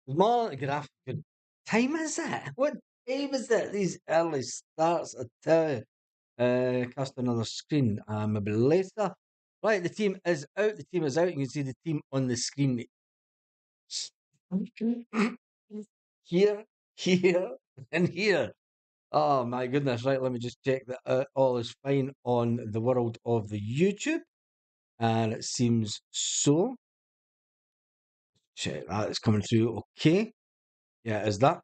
Good good afternoon. Good time is it? What time is it? These early starts, I tell you. Cast another screen. Maybe later. Right, the team is out. The team is out. You can see the team on the screen here, here, and here. Oh my goodness! Right, let me just check that all is fine on the world of the YouTube, and it seems so. Check that; it's coming through. Okay, yeah, is that?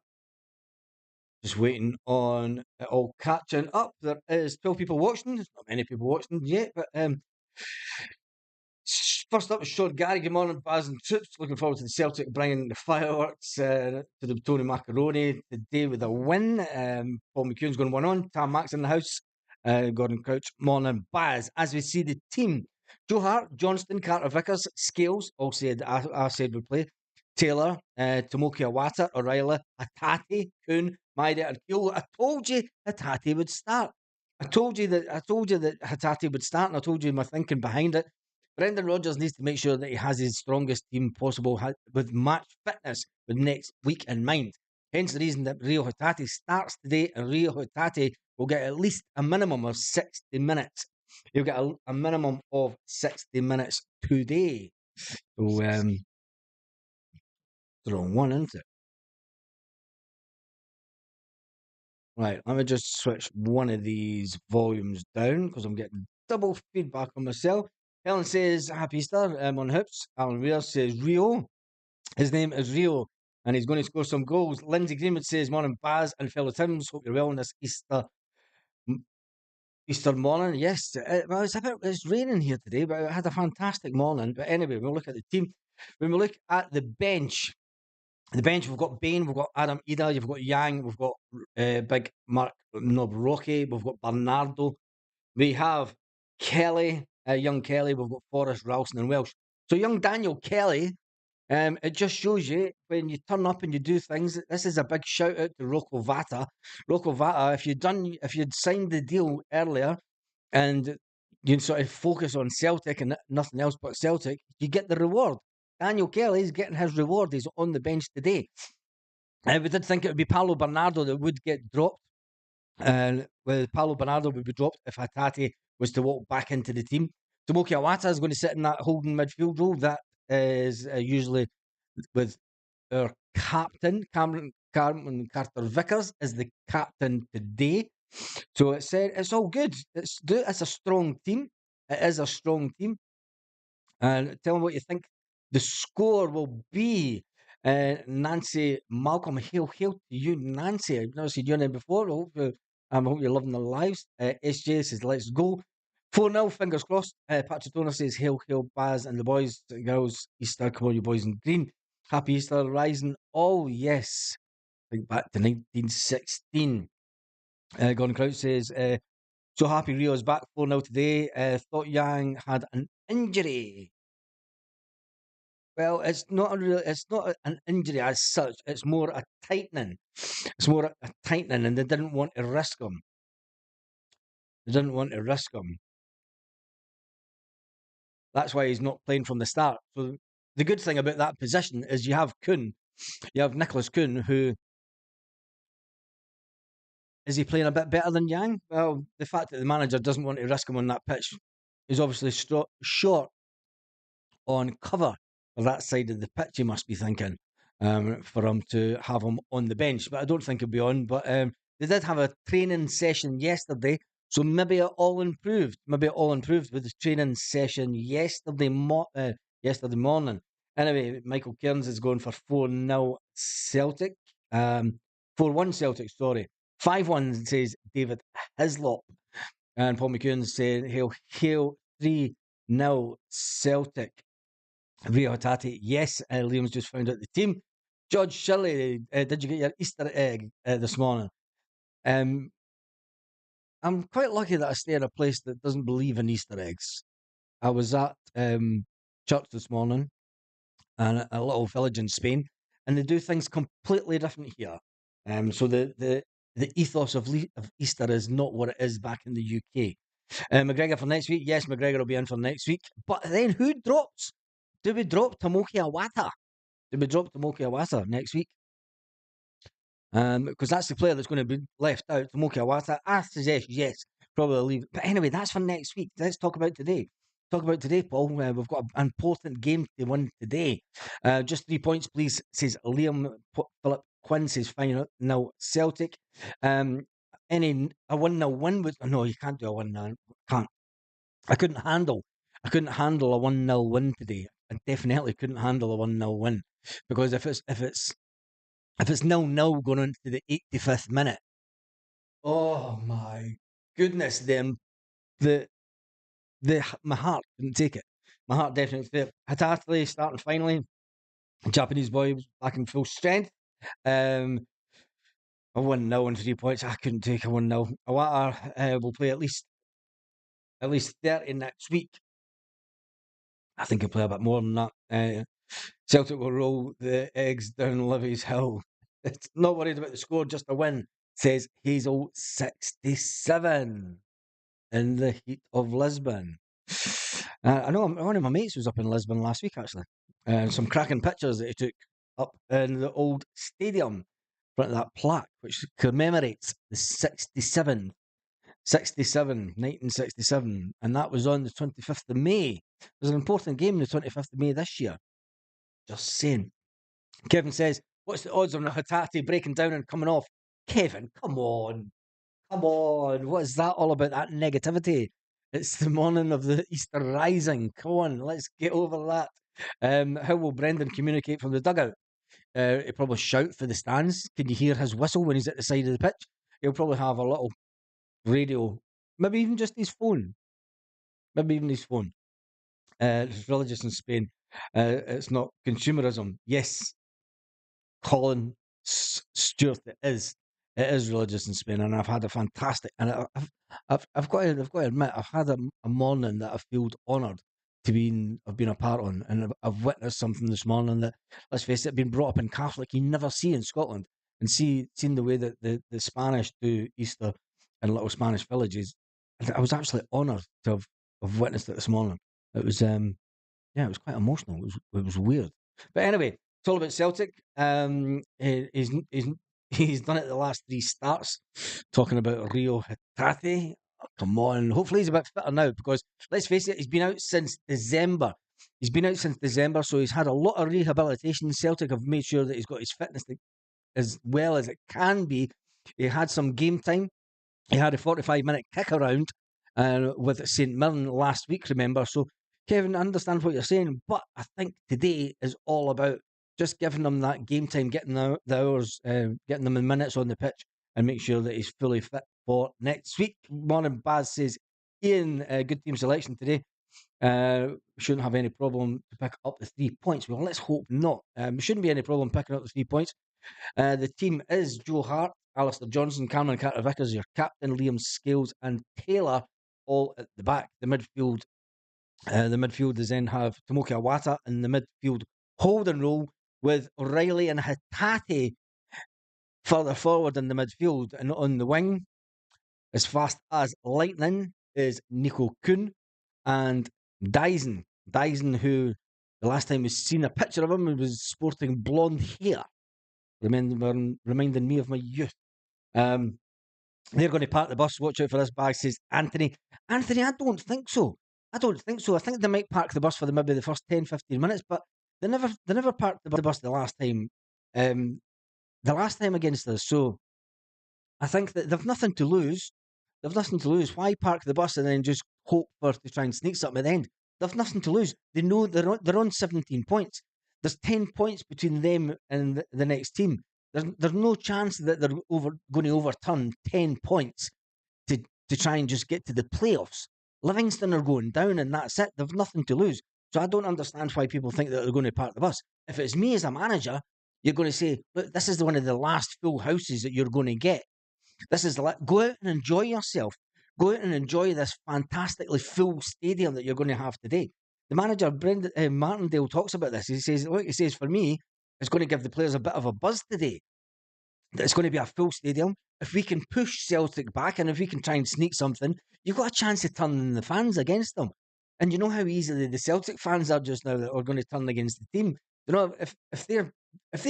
Just waiting on it all catching up. There is 12 people watching. There's not many people watching yet, but first up is Sean Gary. Good morning, Baz and Troops. Looking forward to the Celtic bringing the fireworks to the Tony Macaroni today with a win. Paul McEwen's going 1-on. Tam Max in the house. Gordon Crouch. Morning, Baz. As we see the team, Joe Hart, Johnston, Carter Vickers, Scales. All said I said would play. Taylor, Tomoki Awata, O'Reilly, Hatate, Kuhn, Maida, and Kyogo. I told you Hatate would start. I told you that Hatate would start, and I told you my thinking behind it. Brendan Rodgers needs to make sure that he has his strongest team possible with match fitness with next week in mind. Hence the reason that Rio Hatate starts today, and Rio Hatate will get at least a minimum of 60 minutes. He'll get a minimum of 60 minutes today. So, the wrong one, isn't it? Right, let me just switch one of these volumes down because I'm getting double feedback on myself. Helen says, Happy Easter. On Hoops. Alan Weir says, Rio. His name is Rio, and he's going to score some goals. Lindsay Greenwood says, Morning, Baz and fellow Tims. Hope you're well on this Easter morning. Yes, well, it's raining here today, but I had a fantastic morning. But anyway, we'll look at the team. When we look at the bench, we've got Bain, we've got Adam Ida, you've got Yang, we've got big Mark Nobroki, we've got Bernardo, we have Kelly, young Kelly, we've got Forrest, Ralston, and Welsh. So young Daniel Kelly, it just shows you when you turn up and you do things. This is a big shout out to Rocco Vata. Rocco Vata, if you'd signed the deal earlier and you sort of focus on Celtic and nothing else but Celtic, you get the reward. Daniel Kelly's getting his reward. He's on the bench today. We did think it would be Paulo Bernardo that would get dropped. And Paulo Bernardo would be dropped if Hatate was to walk back into the team. Tomoki Awata is going to sit in that holding midfield role. That is usually with our captain, Cameron Carter Vickers, is the captain today. So it's all good. It's a strong team. It is a strong team. And tell me what you think the score will be. Nancy Malcolm, hail to you, Nancy. I've never seen your name before. I hope you're loving the lives. SJ says, let's go. 4-0, fingers crossed. Patrick Toner says, hail, Baz, and the boys, the girls, Easter, come on, you boys in green. Happy Easter, rising. Oh, yes. Think back to 1916. Gordon Crouch says, so happy Rio's back 4-0 today. Thought Yang had an injury. Well, it's not an injury as such. It's more a tightening. It's more a tightening, and they didn't want to risk him. They didn't want to risk him. That's why he's not playing from the start. So the good thing about that position is you have Kuhn, you have Nicholas Kuhn, who is he playing a bit better than Yang? Well, the fact that the manager doesn't want to risk him on that pitch is obviously short on cover for that side of the pitch. You must be thinking for him to have him on the bench, but I don't think he'll be on. But they did have a training session yesterday, so maybe it all improved. Maybe it all improved with the training session yesterday morning. Anyway, Michael Cairns is going for 4-0 Celtic. 4-1 Celtic, sorry. 5-1 says David Hislop. And Paul McEwen saying he'll 3-0 Celtic. Rio Hatate, yes, Liam's just found out the team. George Shirley, did you get your Easter egg this morning? I'm quite lucky that I stay in a place that doesn't believe in Easter eggs. I was at church this morning and a little village in Spain, and they do things completely different here. So the ethos of Easter is not what it is back in the UK. McGregor for next week. Yes, McGregor will be in for next week. But then who drops? Do we drop Tomoki Awata? Do we drop Tomoki Iwata next week? Because that's the player that's going to be left out. Tomoki Iwata, I suggest yes, probably leave. But anyway, that's for next week. Let's talk about today. Talk about today, Paul. We've got an important game to win today. Just 3 points, please, says Liam Philip Quinn, says final now Celtic. A 1-0 win with no, you can't do a 1-0. Can't. I couldn't handle a 1-0 win today. I definitely couldn't handle a 1-0 win. Because if it's 0-0 going into the 85th minute, oh my goodness, then my heart couldn't take it. My heart definitely failed. Hatate starting finally. Japanese boy was back in full strength. A 1-0 and 3 points. I couldn't take a 1-0. Awata will play at least 30 next week. I think he'll play a bit more than that. Celtic will roll the eggs down Livy's hill. It's not worried about the score, just a win, says Hazel 67 in the heat of Lisbon. I know one of my mates was up in Lisbon last week, actually. Some cracking pictures that he took up in the old stadium in front of that plaque, which commemorates the 1967, and that was on the 25th of May. It was an important game, the 25th of May this year. Just saying. Kevin says, what's the odds on Hatate breaking down and coming off? Kevin, come on. What is that all about, that negativity? It's the morning of the Easter Rising. Come on, let's get over that. How will Brendan communicate from the dugout? He'll probably shout for the stands. Can you hear his whistle when he's at the side of the pitch? He'll probably have a little radio, maybe even just his phone. It's religious in Spain. It's not consumerism. Yes, Colin Stewart, it is religious in Spain, and I've had a fantastic, and I've got to admit, I've had a morning that I feel honoured to have been a part on, and I've witnessed something this morning that, let's face it, being brought up in Catholic, you never see in Scotland, and seen the way that the Spanish do Easter in little Spanish villages. I was actually honoured to have witnessed it this morning. It was it was quite emotional. It was weird, but anyway, it's all about Celtic. He's done it the last 3 starts. Talking about Rio Hatate. Oh, come on, hopefully he's a bit fitter now, because let's face it, he's been out since December. So he's had a lot of rehabilitation. Celtic have made sure that he's got his fitness as well as it can be. He had some game time. He had a 45-minute kick around with St Mirren last week, remember? So, Kevin, I understand what you're saying, but I think today is all about just giving them that game time, getting the hours, getting them in minutes on the pitch, and make sure that he's fully fit for next week. Morning, Baz says, Ian, good team selection today. Shouldn't have any problem to pick up the 3 points. Well, let's hope not. Shouldn't be any problem picking up the 3 points. The team is Joe Hart, Alistair Johnson, Cameron Carter-Vickers, your captain, Liam Scales and Taylor, all at the back. The midfield is then have Tomoki Iwata in the midfield holding role, with O'Reilly and Hatate further forward in the midfield, and on the wing, as fast as lightning, is Nico Kuhn and Dyson. Dyson, who the last time we've seen a picture of him, was sporting blonde hair, reminding me of my youth. They're going to park the bus. Watch out for this bag, says Anthony. Anthony, I don't think so. I think they might park the bus for maybe the first 10, 15 minutes, but they never parked the bus the last time. The last time against us. So I think that they've nothing to lose. Why park the bus and then just hope to try and sneak something at the end? They've nothing to lose. They know they're on 17 points. There's 10 points between them and the next team. There's no chance that they're going to overturn 10 points to try and just get to the playoffs. Livingston are going down, and that's it. They've nothing to lose. So I don't understand why people think that they're going to park the bus. If it's me as a manager, you're going to say, look, this is one of the last full houses that you're going to get. Go out and enjoy yourself. Go out and enjoy this fantastically full stadium that you're going to have today. The manager, Brendan Martindale, talks about this. He says, for me, it's going to give the players a bit of a buzz today. That it's going to be a full stadium. If we can push Celtic back, and if we can try and sneak something, you've got a chance of turning the fans against them. And you know how easily the Celtic fans are just now that are going to turn against the team. You know, if they're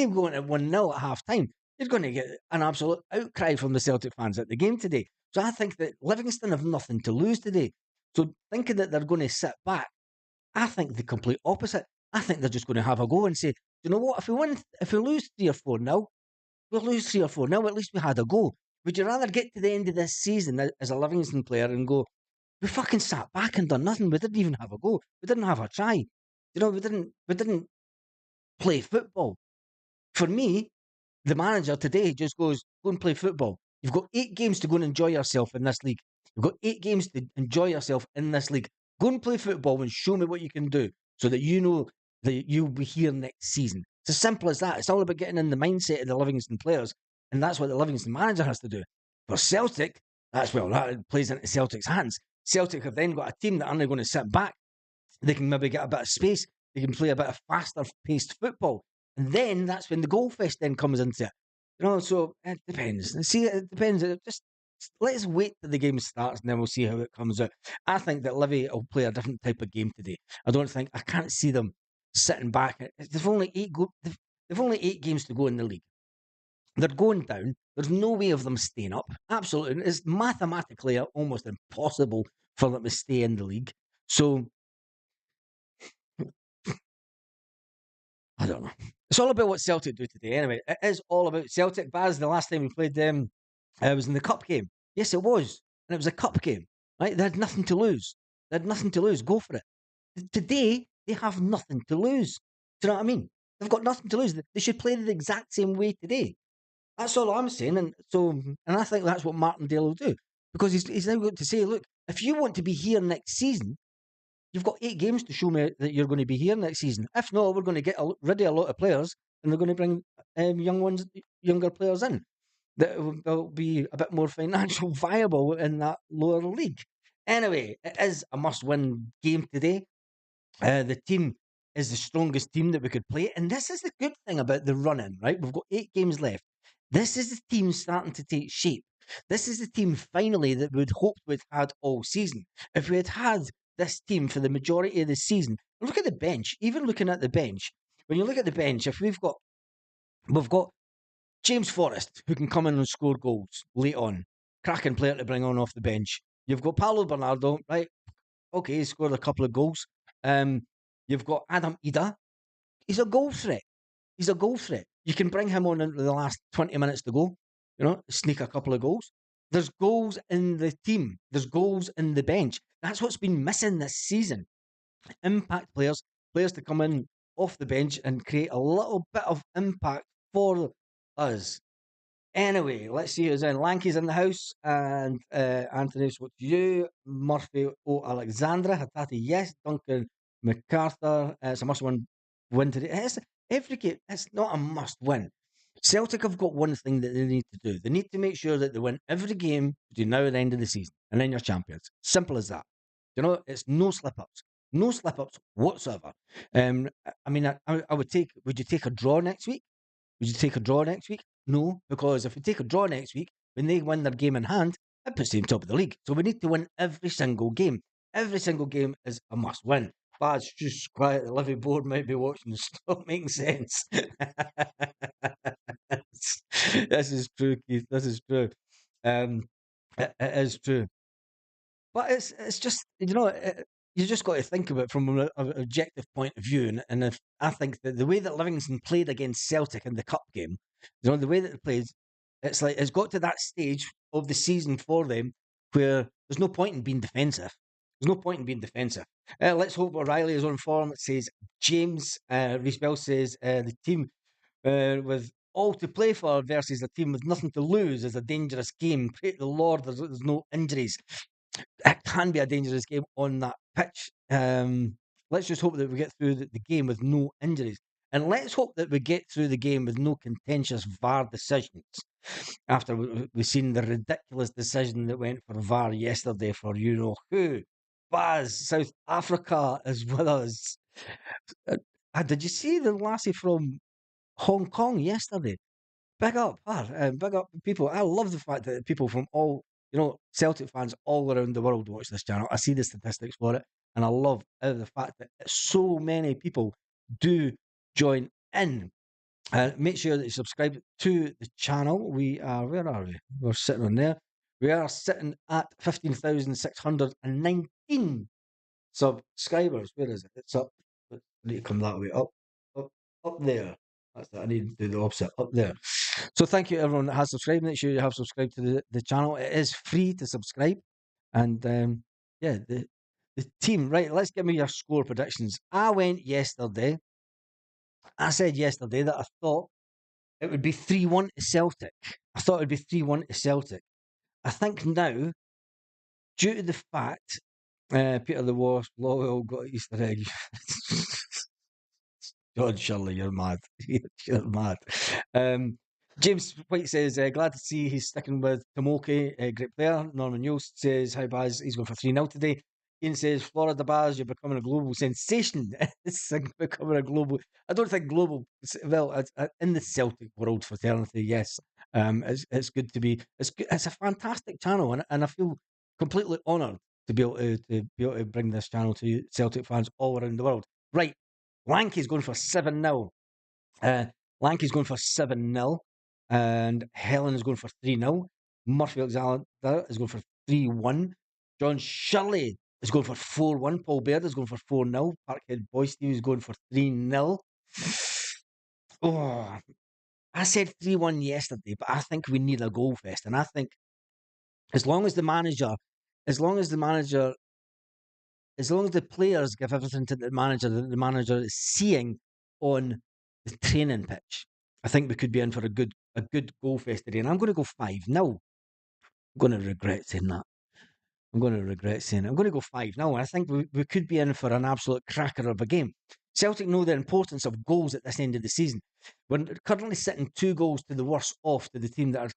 going at 1-0 at half time, you're going to get an absolute outcry from the Celtic fans at the game today. So I think that Livingston have nothing to lose today. So thinking that they're going to sit back, I think the complete opposite. I think they're just going to have a go and say, you know what, if we lose 3 or 4 nil, we'll lose 3 or 4 nil. At least we had a go. Would you rather get to the end of this season as a Livingston player and go, we fucking sat back and done nothing. We didn't even have a go. We didn't have a try. You know, we didn't play football. For me, the manager today just goes, go and play football. You've got 8 games to go and enjoy yourself in this league. You've got 8 games to enjoy yourself in this league. Go and play football and show me what you can do so that you know that you'll be here next season. It's as simple as that. It's all about getting in the mindset of the Livingston players, and that's what the Livingston manager has to do. For Celtic, that plays into Celtic's hands. Celtic have then got a team that aren't going to sit back. They can maybe get a bit of space. They can play a bit of faster paced football. And then that's when the goal fest then comes into it. You know, so it depends. See, it depends. Just let's wait till the game starts and then we'll see how it comes out. I think that Livy will play a different type of game today. I can't see them sitting back. They've only they've only 8 games to go in the league. They're going down. There's no way of them staying up. Absolutely. It's mathematically almost impossible for them to stay in the league. So I don't know. It's all about what Celtic do today. Anyway, it is all about Celtic. Baz, the last time we played them, was in the cup game. Yes, it was. And it was a cup game, right? They had nothing to lose. They had nothing to lose. Go for it. Today, they have nothing to lose. Do you know what I mean? They've got nothing to lose. They should play the exact same way today. That's all I'm saying. And I think that's what Martindale will do. Because he's now going to say, look, if you want to be here next season, you've got 8 games to show me that you're going to be here next season. If not, we're going to get rid of a lot of players, and they're going to bring younger players in that will be a bit more financial viable in that lower league. Anyway, it is a must-win game today. The team is the strongest team that we could play, and this is the good thing about the run-in. Right, we've got 8 games left. This is the team starting to take shape. This is the team finally that we'd hoped we'd had all season. If we had had this team for the majority of the season, look at the bench. Even looking at the bench, when you look at the bench, if we've got James Forrest who can come in and score goals late on, cracking player to bring on off the bench. You've got Paulo Bernardo, right? Okay, he scored a couple of goals. You've got Adam Ida. He's a goal threat. He's a goal threat. You can bring him on into the last 20 minutes to go, sneak a couple of goals. There's goals in the team. There's goals in the bench. That's what's been missing this season. Impact players to come in off the bench and create a little bit of impact for us. Anyway, let's see who's in. Lanky's in the house, and Anthony's what you. Murphy Alexandra. Hatati, yes. Duncan MacArthur. It's a must-win today. Every game, it's not a must-win. Celtic have got one thing that they need to do. They need to make sure that they win every game between now and the end of the season, and then you're champions. Simple as that. It's no slip-ups. No slip-ups whatsoever. I mean, I would take. Would you take a draw next week? Would you take a draw next week? No, because if we take a draw next week, when they win their game in hand, it puts them top of the league. So we need to win every single game. Every single game is a must win. But just quiet. The Livy board might be watching. Stop making sense. This is true, Keith. This is true. It is true. But it's just you just got to think of it from an objective point of view, and if I think that the way that Livingston played against Celtic in the cup game, the way that they played, it's like it's got to that stage of the season for them where there's no point in being defensive. There's no point in being defensive. Let's hope O'Reilly is on form. It says James Reese Bell says the team with all to play for versus a team with nothing to lose is a dangerous game. Pray to the Lord there's no injuries. It can be a dangerous game on that pitch. Let's just hope that we get through the game with no injuries. And let's hope that we get through the game with no contentious VAR decisions. After we've seen the ridiculous decision that went for VAR yesterday for you know who. Baz, South Africa is with us. Did you see the lassie from Hong Kong yesterday? Big up her, big up people. I love the fact that people from all, Celtic fans all around the world watch this channel. I see the statistics for it, and I love the fact that so many people do join in. Make sure that you subscribe to the channel. We are, where are we? We're sitting on there. We are sitting at 15,619 subscribers. Where is it? It's up. I need to come that way. Up, up there. That's it. I need to do the opposite. Up there. So thank you everyone that has subscribed. Make sure you have subscribed to the channel. It is free to subscribe. And yeah, the team. Right, let's give me your score predictions. I said yesterday that I thought it would be 3-1 to Celtic. I thought it would be 3-1 to Celtic. I think now, due to the fact Peter the Wasp, Lowell got Easter egg. John Shirley, you're mad. You're mad. James White says, glad to see he's sticking with Tomoki, a great player. Norman Yost says, hi Baz, he's going for 3-0 today. Ian says, Florida Baz, you're becoming a global sensation. It's becoming a global. I don't think global, well, in the Celtic world fraternity, yes. It's good to be, it's a fantastic channel, and I feel completely honoured to be able to bring this channel to Celtic fans all around the world. Right, Lanky's going for 7-0. Lanky's going for 7-0. And Helen is going for 3-0. Murphy Alexander is going for 3-1. John Shirley is going for 4-1. Paul Baird is going for 4-0. Parkhead Boy Steve is going for 3-0. Oh, I said 3-1 yesterday, but I think we need a goal fest. And I think as long as the manager, as long as the players give everything to the manager that the manager is seeing on the training pitch, I think we could be in for a good goal fest today. And I'm going to go 5-0. I'm going to regret saying that. I'm going to go 5-0. I think we could be in for an absolute cracker of a game. Celtic know the importance of goals at this end of the season. We're currently sitting 2 goals to the worse off to the team that are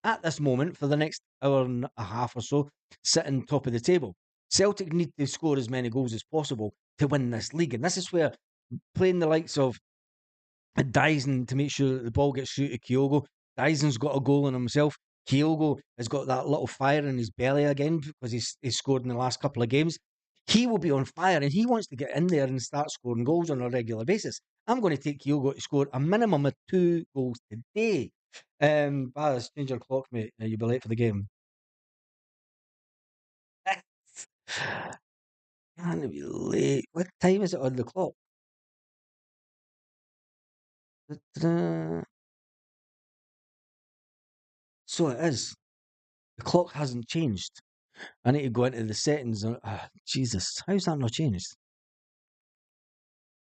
at this moment for the next hour and a half or so sitting top of the table. Celtic need to score as many goals as possible to win this league. And this is where playing the likes of Dyson to make sure that the ball gets through to Kyogo. Dyson's got a goal in himself. Kyogo has got that little fire in his belly again because he's scored in the last couple of games. He will be on fire and he wants to get in there and start scoring goals on a regular basis. I'm going to take Kyogo to score a minimum of 2 goals today. Baz, change your clock, mate. You'll be late for the game. Can't be late. What time is it on the clock? So it is. The clock hasn't changed. I need to go into the settings. Jesus, how's that not changed?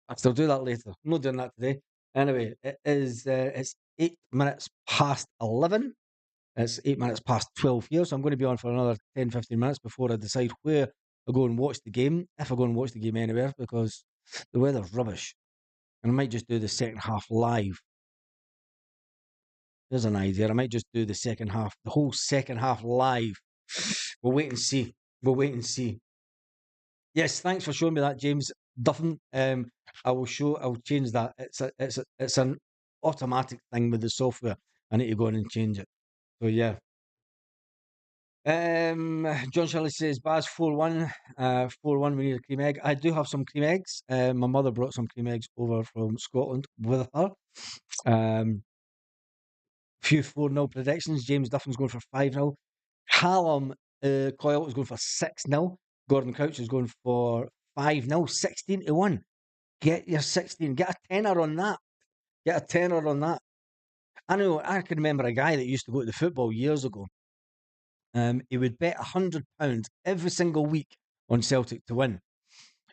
I'll still do that later. I'm not doing that today. Anyway, it's 8 minutes past 11. It's 8 minutes past 12 here. So I'm going to be on for another 10, 15 minutes before I decide where I go and watch the game. If I go and watch the game anywhere, because the weather's rubbish. And I might just do the second half live. There's an idea. I might just do the second half, the whole second half live. We'll wait and see. We'll wait and see. Yes, thanks for showing me that, James Duffin. I'll change that. It's an automatic thing with the software. I need to go in and change it. So yeah. John Shirley says Baz 4-1. 4-1, we need a cream egg. I do have some cream eggs. My mother brought some cream eggs over from Scotland with her. Few 4-0 predictions. James Duffin's going for 5-0. Callum Coyle is going for 6-0. Gordon Couch is going for 5-0. 16-1. Get your 16. Get a tenner on that. Get a tenner on that. I know, I can remember a guy that used to go to the football years ago. He would bet £100 every single week on Celtic to win.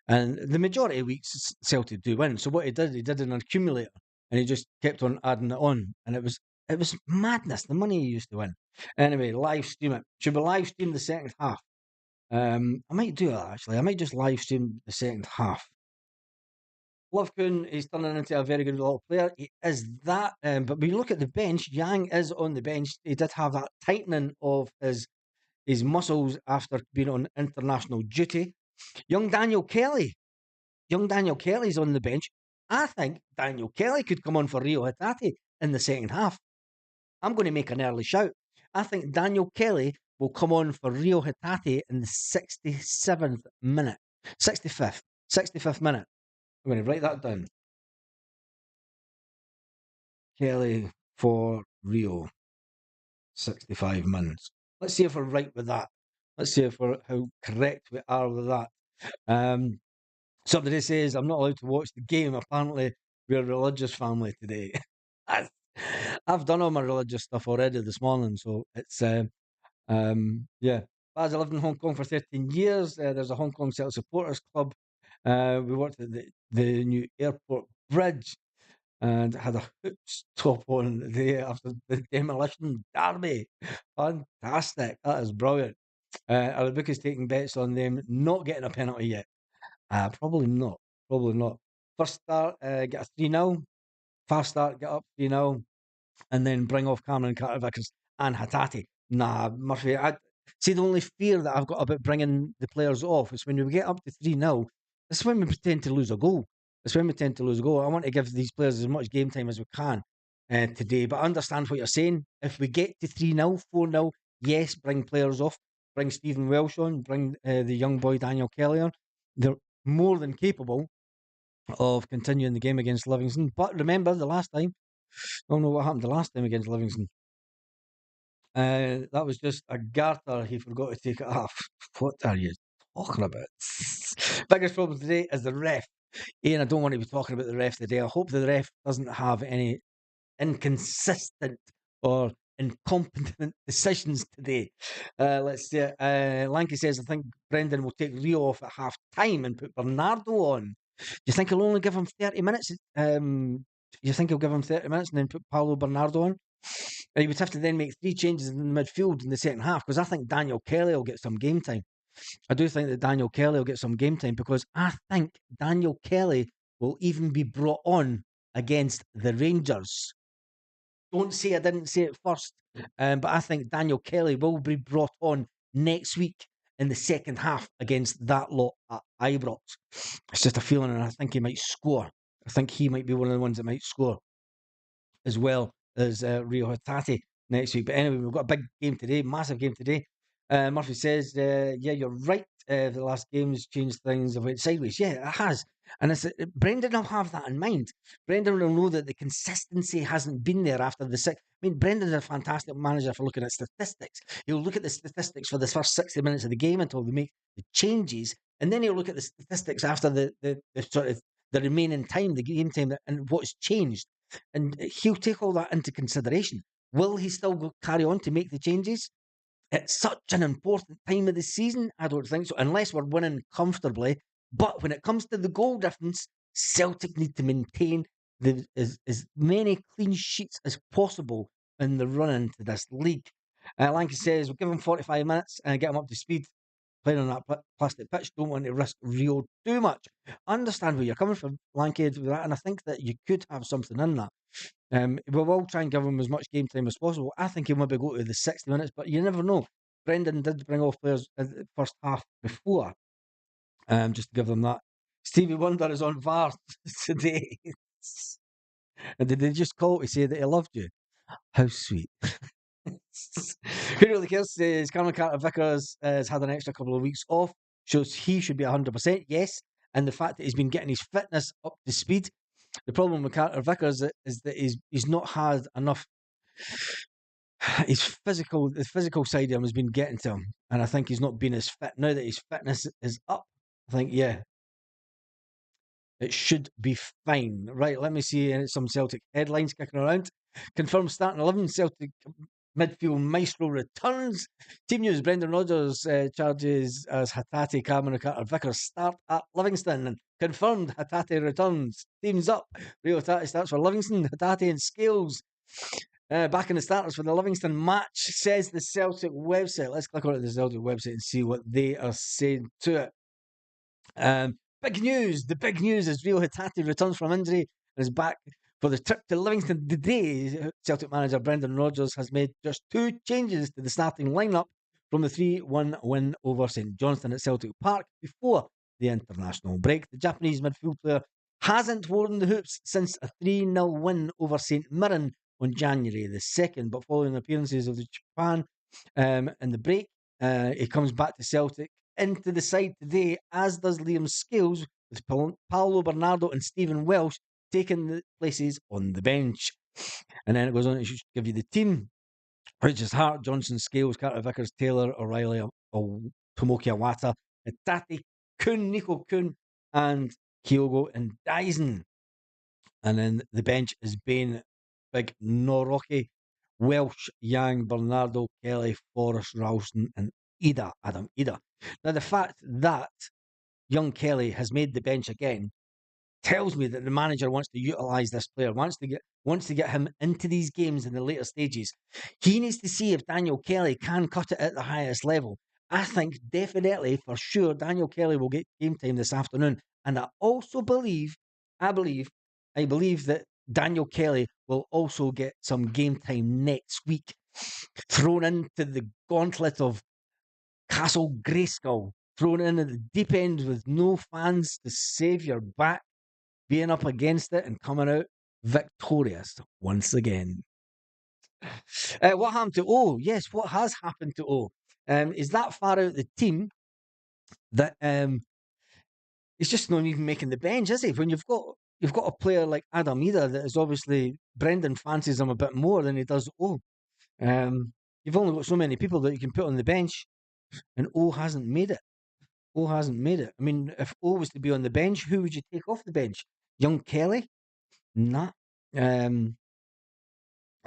And the majority of weeks, Celtic do win. So what he did an accumulator. And he just kept on adding it on. And it was madness, the money he used to win. Anyway, live stream it. Should we live stream the second half? I might do that, actually. I might just live stream the second half. Lovecoon is turning into a very good little player. He is that. But when you look at the bench, Yang is on the bench. He did have that tightening of his muscles after being on international duty. Young Daniel Kelly's on the bench. I think Daniel Kelly could come on for Rio Hatate in the second half. I'm going to make an early shout. I think Daniel Kelly will come on for Rio Hatate in the 67th minute. 65th minute. I'm going to write that down. Kelly for Rio. 65 minutes. Let's see if we're right with that. Let's see if we're how correct we are with that. Somebody says I'm not allowed to watch the game. Apparently, we're a religious family today. I've done all my religious stuff already this morning, so it's yeah. As I lived in Hong Kong for 13 years, there's a Hong Kong Celtic supporters club. We worked at the new airport bridge and had a hoops top on the day after the demolition derby. Fantastic. That is brilliant. Are the bookies taking bets on them not getting a penalty yet? Probably not. Probably not. First start, get a 3-0. Fast start, get up 3-0. And then bring off Cameron Carter-Vickers and Hatate. Nah, Murphy, I see the only fear that I've got about bringing the players off is when we get up to 3-0, this is when we tend to lose a goal. It's when we tend to lose a goal. I want to give these players as much game time as we can today, but I understand what you're saying. If we get to 3-0, 4-0, yes, bring players off. Bring Stephen Welsh on, bring the young boy Daniel Kelly on. They're more than capable of continuing the game against Livingston. But remember, the last time, I don't know what happened the last time against Livingston. That was just a garter. He forgot to take it off. What are you talking about? Biggest problem today is the ref. Ian, I don't want to be talking about the ref today. I hope the ref doesn't have any inconsistent or incompetent decisions today. Let's see. Lanky says, I think Brendan will take Rio off at half time and put Bernardo on. Do you think he'll only give him 30 minutes? You think he'll give him 30 minutes and then put Paulo Bernardo on? He would have to then make 3 changes in the midfield in the second half because I think Daniel Kelly will get some game time. I do think that Daniel Kelly will get some game time because I think Daniel Kelly will even be brought on against the Rangers. Don't say I didn't say it first, but I think Daniel Kelly will be brought on next week in the second half against that lot at Ibrox. It's just a feeling, and I think he might score. I think he might be one of the ones that might score as well as Rio Hatate next week. But anyway, we've got a big game today, massive game today. Murphy says, yeah, you're right. The last game's changed things. It went sideways. Yeah, it has. And Brendan will have that in mind. Brendan will know that the consistency hasn't been there after the six. I mean, Brendan's a fantastic manager for looking at statistics. He'll look at the statistics for the first 60 minutes of the game until they make the changes. And then he'll look at the statistics after the sort of the remaining time, the game time, and what's changed. And he'll take all that into consideration. Will he still carry on to make the changes? It's such an important time of the season. I don't think so, unless we're winning comfortably. But when it comes to the goal difference, Celtic need to maintain as many clean sheets as possible in the run into this league. Lanky says, we'll give him 45 minutes and get him up to speed. Playing on that plastic pitch, don't want to risk Rio too much. I understand where you're coming from, Lanky, with that, and I think that you could have something in that. We will try and give him as much game time as possible. I think he'll maybe go to the 60 minutes, but you never know. Brendan did bring off players in the first half before, just to give them that. Stevie Wonder is on VAR today. And did they just call to say that he loved you? How sweet. Who really cares? Says Cameron Carter-Vickers has had an extra couple of weeks off. Shows he should be 100%, yes. And the fact that he's been getting his fitness up to speed. The problem with Carter-Vickers is that he's not had enough. The physical side of him has been getting to him, and I think he's not been as fit. Now that his fitness is up, I think it should be fine. Right, let me see some Celtic headlines kicking around. Confirmed starting 11, Celtic midfield maestro returns. Team news, Brendan Rodgers charges as Hatate, Cameron Carter-Vickers start at Livingston. And confirmed Hatate returns. Teams up. Rio Hatate starts for Livingston. Hatate and Scales back in the starters for the Livingston match, says the Celtic website. Let's click on the Celtic website and see what they are saying to it. Big news. The big news is Rio Hatate returns from injury and is back for the trip to Livingston today. Celtic manager Brendan Rodgers has made just 2 changes to the starting lineup from the 3-1 win over St Johnstone at Celtic Park before the international break. The Japanese midfield player hasn't worn the hoops since a 3-0 win over St Mirren on January the 2nd, but following appearances of the Japan in the break, he comes back to Celtic into the side today, as does Liam Scales, with Paulo Bernardo and Stephen Welsh taking the places on the bench. And then it goes on to give you the team, which is Hart, Johnson, Scales, Carter Vickers, Taylor, O'Reilly, Tomoki Awata, Tati, Kun, Nico Kun, and Kyogo and Dyson. And then the bench is Bain, Big Noroki, Welsh, Yang, Bernardo, Kelly, Forrest, Ralston, and Adam Ida. Now, the fact that young Kelly has made the bench again tells me that the manager wants to utilise this player, wants to get him into these games in the later stages. He needs to see if Daniel Kelly can cut it at the highest level. I think definitely for sure Daniel Kelly will get game time this afternoon. And I also I believe, I believe that Daniel Kelly will also get some game time next week, thrown into the gauntlet of Castle Grayskull, thrown in at the deep end with no fans to save your back, being up against it and coming out victorious once again. What happened to O? Yes, what has happened to O? Is that far out the team that he's just not even making the bench, is he? When you've got a player like Adam Ida that is obviously Brendan fancies him a bit more than he does O. You've only got so many people that you can put on the bench, and O hasn't made it. O hasn't made it. I mean, if O was to be on the bench, who would you take off the bench? Young Kelly? Nah. Um,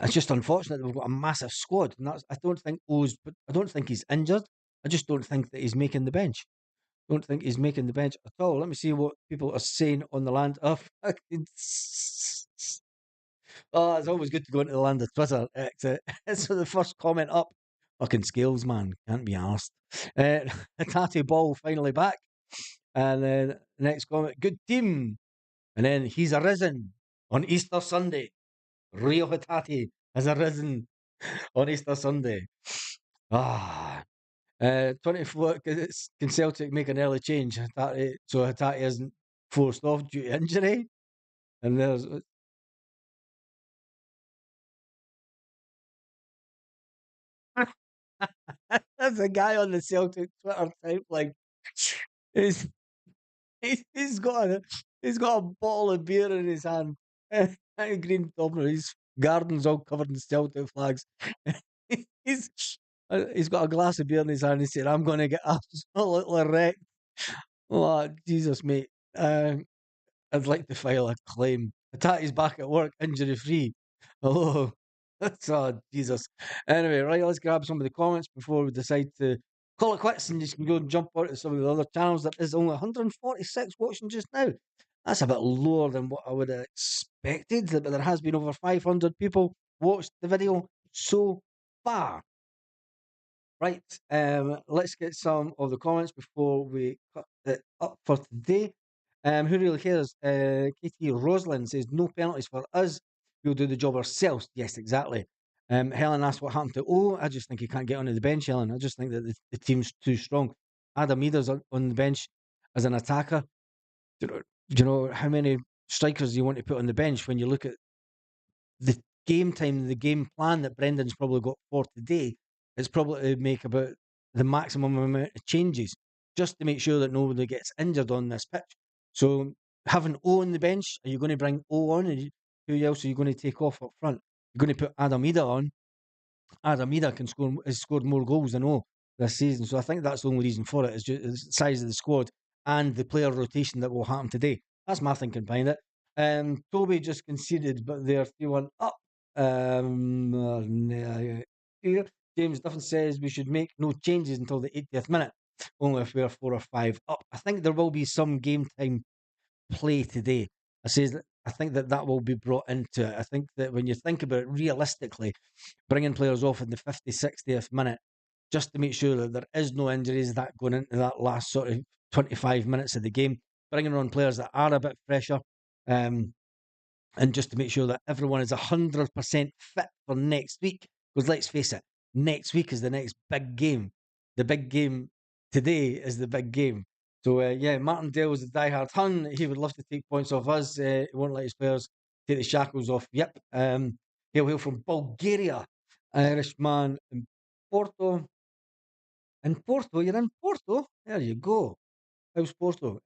it's just unfortunate that we've got a massive squad, and I don't think I don't think he's injured. I just don't think that he's making the bench. Don't think he's making the bench at all. Let me see what people are saying on the land of. Oh, it's always good to go into the land of Twitter. So the first comment up, fucking Scales, man, can't be asked. Tati Ball finally back, and then the next comment, good team, and then he's arisen on Easter Sunday. Rio Hitati has arisen on Easter Sunday. 24. Can Celtic make an early change? Hitati, so Hitati isn't forced off due to injury. And there's there's a guy on the Celtic Twitter type like he's he's got a bottle of beer in his hand, a green top, and his garden's all covered in Celtic flags. he's he's got a glass of beer in his hand. He said, "I'm going to get absolutely wrecked." Oh, Jesus, mate. I'd like to file a claim. Tati's back at work, injury free. Oh, that's Jesus. Anyway, right, let's grab some of the comments before we decide to call it quits and just can go and jump out to some of the other channels. There is only 146 watching just now. That's a bit lower than what I would have expected, but there has been over 500 people watched the video so far. Right, let's get some of the comments before we cut it up for today. Who really cares? Katie Roslin says, no penalties for us. We'll do the job ourselves. Yes, exactly. Helen asked what happened to O. I just think he can't get onto the bench, Helen. I just think that the team's too strong. Adam Ida's on the bench as an attacker. Do you know how many strikers you want to put on the bench when you look at the game time, the game plan that Brendan's probably got for today? It's probably to make about the maximum amount of changes just to make sure that nobody gets injured on this pitch. So having O on the bench, are you going to bring O on? And who else are you going to take off up front? You're going to put Adam Ida on. Adam Ida has scored more goals than O this season. So I think that's the only reason for it, is just the size of the squad and the player rotation that will happen today. That's my thinking behind it. Toby just conceded, but they're 3-1 up. Here, James Duffin says we should make no changes until the 80th minute, only if we're 4 or 5 up. I think there will be some game time play today. I think that will be brought into it. I think that when you think about it realistically, bringing players off in the 50th, 60th minute, just to make sure that there is no injuries that going into that last sort of 25 minutes of the game, bringing on players that are a bit fresher, and just to make sure that everyone is 100% fit for next week. Because let's face it, next week is the next big game. The big game today is the big game. So, yeah, Martin Dale is a diehard Hun. He would love to take points off us. He won't let his players take the shackles off. Yep. Hail from Bulgaria. Irishman in Porto. In Porto? You're in Porto? There you go. How's Porto?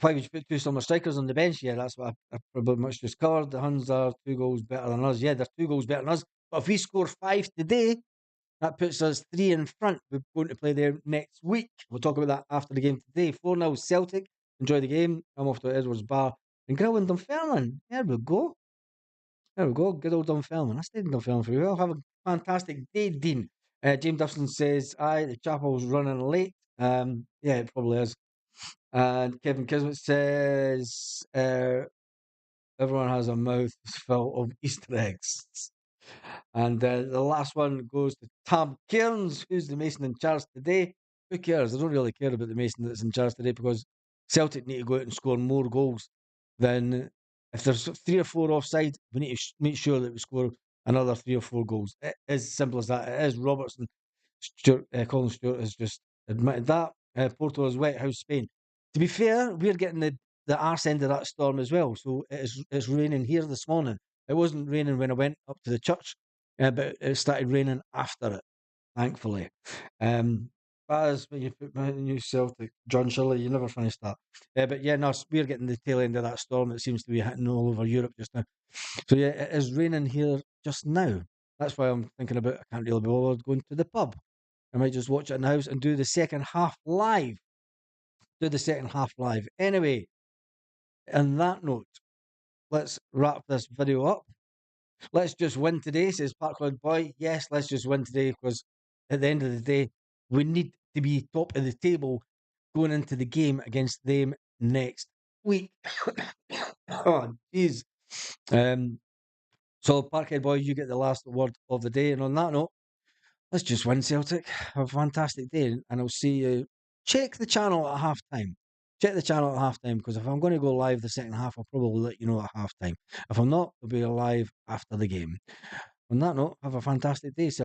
Why would you put two summer strikers on the bench? Yeah, that's what I pretty much just covered. The Huns are 2 goals better than us. Yeah, they're 2 goals better than us. But if we score 5 today, that puts us 3 in front. We're going to play there next week. We'll talk about that after the game today. 4-0 Celtic. Enjoy the game. I'm off to Edwards Bar and Grill in Dunfermline. There we go. There we go. Good old Dunfermline. I stayed in Dunfermline for a while. Have a fantastic day, Dean. James Dustin says, aye, the chapel's running late. Yeah, it probably is. And Kevin Kismet says, everyone has a mouth full of Easter eggs. And the last one goes to Tom Cairns, who's the Mason in charge today. Who cares? I don't really care about the Mason that's in charge today because Celtic need to go out and score more goals than if there's 3 or 4 offside. We need to make sure that we score another 3 or 4 goals. It is as simple as that. It is. Robertson, Colin Stewart has just admitted that. Porto is wet house Spain. To be fair, we're getting the arse end of that storm as well. So it's raining here this morning. It wasn't raining when I went up to the church, but it started raining after it, thankfully. As when you put my new Celtic, John Shirley, you never finished that. But yeah, no, we're getting the tail end of that storm that seems to be hitting all over Europe just now. So yeah, it is raining here just now. That's why I'm thinking about, I can't really be bothered going to the pub. I might just watch it in the house and do the second half live. Anyway, on that note, let's wrap this video up. Let's just win today, says Parkland Boy. Yes, let's just win today because at the end of the day, we need to be top of the table going into the game against them next week. Oh, jeez. So, Parkhead Boy, you get the last word of the day. And on that note, let's just win, Celtic. Have a fantastic day. And I'll see you. Check the channel at half time. Check the channel at half time because if I'm going to go live the second half, I'll probably let you know at half time. If I'm not, I'll be live after the game. On that note, have a fantastic day, sir.